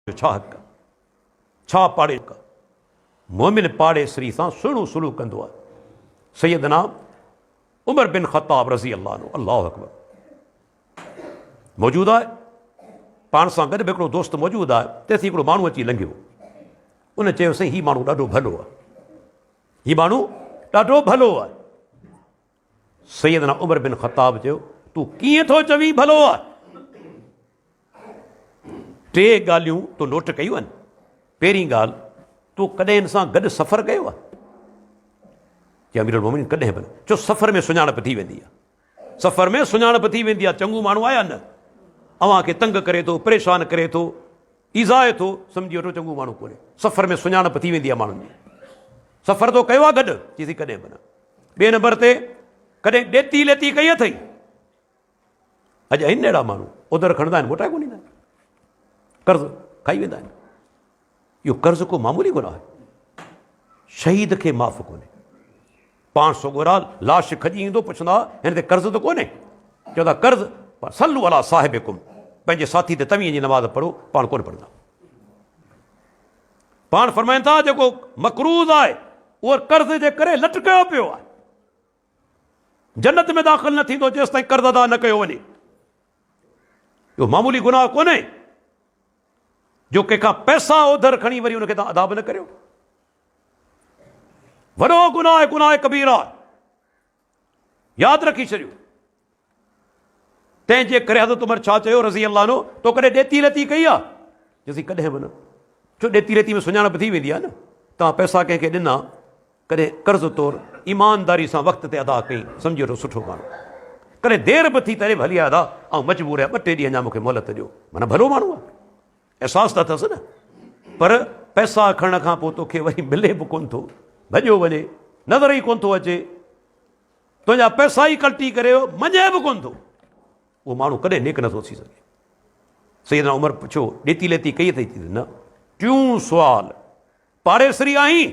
छा हक़ छा पाड़े का मोमिन पाड़ेसरी सां सुहिणो सलूक कंदो आहे। सैयदना उमर बिन ख़त्ताब रज़ी अल्लाह अन्हु, अल्लाहु अकबर, मौजूदु आहे। पाण सां गॾु बि हिकिड़ो दोस्त मौजूदु आहे। तेसीं हिकिड़ो माण्हू अची लंघियो। उन चयो, साईं हीउ माण्हू ॾाढो भलो आहे, हीउ माण्हू ॾाढो भलो आहे। सैयदना उमर बिन ख़त्ताब चयो, तूं कीअं थो चवीं भलो आहे? टे ॻाल्हियूं तूं नोट कयूं आहिनि। पहिरीं ॻाल्हि, तूं कॾहिं हिन सां गॾु सफ़र कयो आहे? चयो, अमीरुल मोमिनीन कॾहिं बि न। छो सफ़र में सुञाणप थी वेंदी आहे, सफ़र में सुञाणप थी वेंदी आहे। चङो माण्हू आया न, अव्हांखे तंग करे थो, परेशान करे थो, ईज़ाए थो, सम्झी वठो चङो माण्हू कोन्हे। सफ़र में सुञाणप थी वेंदी आहे माण्हुनि जी। सफ़र तो कयो आहे गॾु? चईसीं कॾहिं बि न। ॿिए नंबर ते, कॾहिं ॾेती लेती कई अथई? अॼु आहिनि अहिड़ा माण्हू, उधर खणंदा आहिनि, मोटाए कोन ईंदा आहिनि, कर्ज़ खाई वेंदा आहिनि। इहो कर्ज़ को मामूली गुनाह आहे, शहीद खे माफ़ कोन्हे। 500 गोराल लाश खॼी ईंदो, पुछंदा हिन ते कर्ज़ त कोन्हे? चवंदा कर्ज़, पर सल्लू अला साहिबिकुम, पंहिंजे साथी ते तव्हीं जी नमाज़ पढ़ो, पाण कोन पढ़ंदा। पाण फरमाइनि था जेको मक़रूज़ आहे उहो कर्ज़ जे करे लटकयो पियो आहे, जन्नत में दाख़िल न थींदो जेसि ताईं कर्ज़ अदा न कयो वञे। इहो मामूली गुनाह कोन्हे जो कंहिंखां पैसा उधर खणी वरी उनखे तव्हां अदा बि न करियो। वॾो गुनाह आहे, गुनाह कबीरा, यादि रखी छॾियो। तंहिंजे करे हज़रत उमर छा चयो रज़ी अल्लाह अन्हु, तो कॾहिं ॾेती लेती कई आहे? चयोसीं कॾहिं बि न। छो ॾेती लेती में सुञाणप थी वेंदी आहे न। तव्हां पैसा कंहिंखे ॾिना, कॾहिं कर्ज़ तौरु ईमानदारी सां वक़्त ते अदा कई, सम्झी वठो सुठो माण्हू। कॾहिं देरि बि थी तॾहिं बि हली आया ऐं मजबूर आहे, 2-3 ॾींहं अञा मूंखे मोहलत ॾियो, माना भलो माण्हू आहे, अहसासु त अथसि न। पर पैसा खणण खां पोइ तोखे वरी मिले बि कोन थो, भॼियो वञे, नज़र ई कोन थो अचे, तुंहिंजा पैसा ई कल्टी करे मञे बि कोन थो, उहो माण्हू कॾहिं नेक नथो थी सघे। सैयदना उमर पुछियो, ॾेती लेती कई अथई? न। टियों सुवाल, पाड़ेसरी आहीं?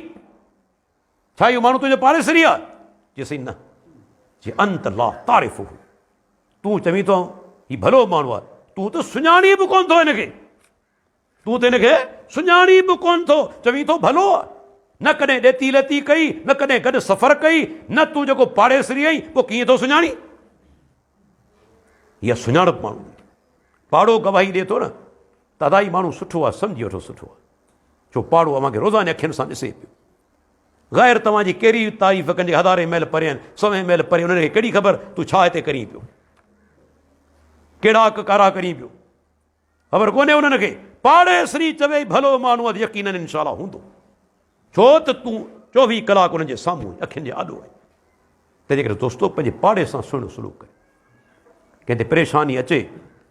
छा इहो माण्हू तुंहिंजो पाड़ेसरी आहे? चयसि न। चई अंत ला तारिफ़ु, तूं चवीं थो हीउ भलो माण्हू आहे, तूं त सुञाणी बि कोन थो हिनखे, तूं त हिनखे सुञाणी बि कोन थो, चवीं थो भलो आहे। न कॾहिं ॾेती लेती कई, न कॾहिं गॾु सफ़र कई, न तूं जेको पाड़ेसरी आहीं, पोइ कीअं थो सुञाणी? इहा सुञाणप माण्हू, पाड़ो गवाही ॾिए थो न, त अदाई माण्हू सुठो आहे, सम्झी वठो सुठो आहे। छो पाड़ो अव्हांखे रोज़ाने अखियुनि सां ॾिसे पियो। ग़ैर तव्हांजी कहिड़ी तारीफ़ कंजे, 1000 मैल परे आहिनि, 100 मैल परे, हुनखे कहिड़ी ख़बर तूं छा हिते करीं पियो, कहिड़ा हक़ कारा करीं पियो, ख़बर कोन्हे हुननि खे। पाड़ेसरी चवे भलो माण्हू आहे, यकीनन इंशाअल्लाह हूंदो, छो त तूं 24 कलाक हुननि जे साम्हूं अखियुनि जे आॾो आहे। तंहिंजे करे दोस्तो, पंहिंजे पाड़े सां सुहिणो सलूक करे। कंहिं ते परेशानी अचे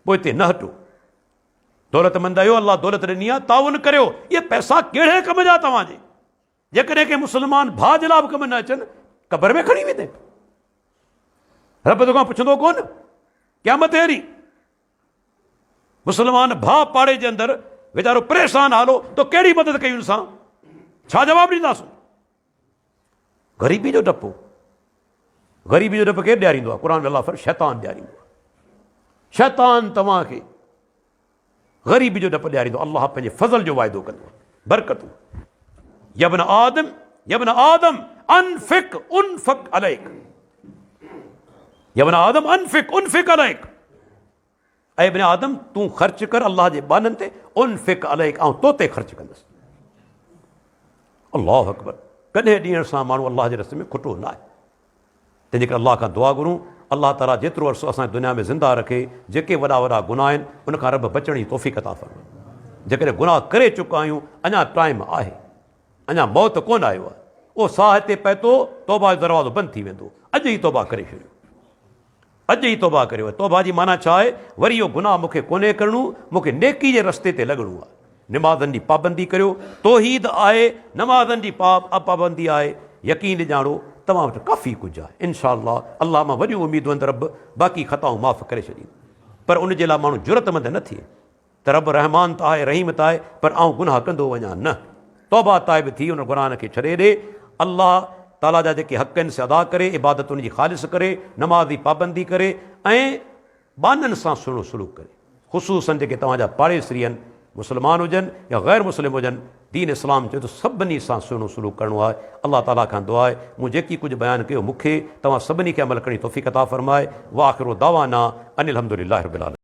पोइ हिते न हटो। दौलतमंद आहियो, अलाह दौलत ॾिनी आहे, ताउन करियो। इहे पैसा कहिड़े कम जा तव्हांजे? जेकॾहिं के मुस्लमान भाउ जे लाइ बि कम न अचनि, क़बर में खणी वेंदे, रब तोखां पुछंदो कोन। क़यामत अहिड़ी, मुस्लमान भाउ पाड़े जे अंदरि वीचारो परेशान हालो, तो कहिड़ी मदद कई हुन सां? छा जवाबु ॾींदासीं? ग़रीबी जो डपु, ग़रीबी जो डपु केरु ॾियारींदो आहे? क़ुर में अलाह फरमाए शैतान ॾियारींदो आहे। शैतान तव्हांखे ग़रीबी जो डपु ॾियारींदो। अलाह पंहिंजे फज़ल जो वाइदो कंदो, बरकतूं। यब्न आदम अनफिक उनफक अलैक, यब्न आदम अनफिक उनफिक अलैक, ऐं इब्न आदम तूं ख़र्च कर अलाह जे बाननि ते, उनफिक अलैक, ऐं तो ते ख़र्च कंदुसि। अल्लाहु अकबर। कॾहिं ॾियण सां माण्हू अलाह जे रस्ते में खुटो न आहे। तंहिंजे करे अलाह खां दुआ घुरूं, अलाह ताला जेतिरो अर्सो असांजे दुनिया में ज़िंदा रखे, जेके वॾा वॾा गुनाह आहिनि उनखां रब बचण जी तौफ़ीक़ अता फ़रमाए। जेकॾहिं गुनाह करे चुका आहियूं, अञा टाइम आहे, अञा मौत कोन आयो आहे, उहो साह हिते पए थो, तौबा जो दरवाज़ो बंदि थी वेंदो। अॼु ई तौबा करे छॾियो, अॼु ई तौबा करियो। तौबा जी माना छा आहे? वरी इहो गुनाह मूंखे कोन्हे करणो, मूंखे नेकी जे रस्ते ते लॻणो आहे। निमाज़नि जी पाबंदी करियो, तौहीद आहे, नमाज़नि जी पाबंदी आहे, यकीन ॼाणो तव्हां वटि काफ़ी कुझु आहे। इंशाअल्लाह अलाह मां वॾियूं उमेदूं रब बाक़ी ख़ताऊं माफ़ करे छॾींदो। पर उन जे लाइ माण्हू जुरतमंद न थिए त रब रहमान त आहे, रहीम त आहे, पर आउं गुनाह कंदो वञा न। तौबा ताइब थी उन गुनाह खे छॾे ॾे, अलाह ताला जा जेके हक़ आहिनि से अदा करे, इबादत उनजी ख़ालिस करे, नमाज़ जी पाबंदी करे, ऐं बाननि सां सुहिणो सलूक करे। ख़ुशूसन जेके तव्हांजा पाड़ेसरी आहिनि, मुसलमान हुजनि या ग़ैर मुस्लिम हुजनि, दीन इस्लाम चए तो सभिनी सां सुहिणो सलूक करिणो आहे। अल्लाह ताला खां दुआ आहे मूं जेकी कुझु बयानु कयो मूंखे तव्हां सभिनी खे अमल करण जी तौफ़ीक़ अता फ़रमाए। व आख़िरु दावाना अनिल हम्दुलिल्लाहि रब्बिल आलमीन।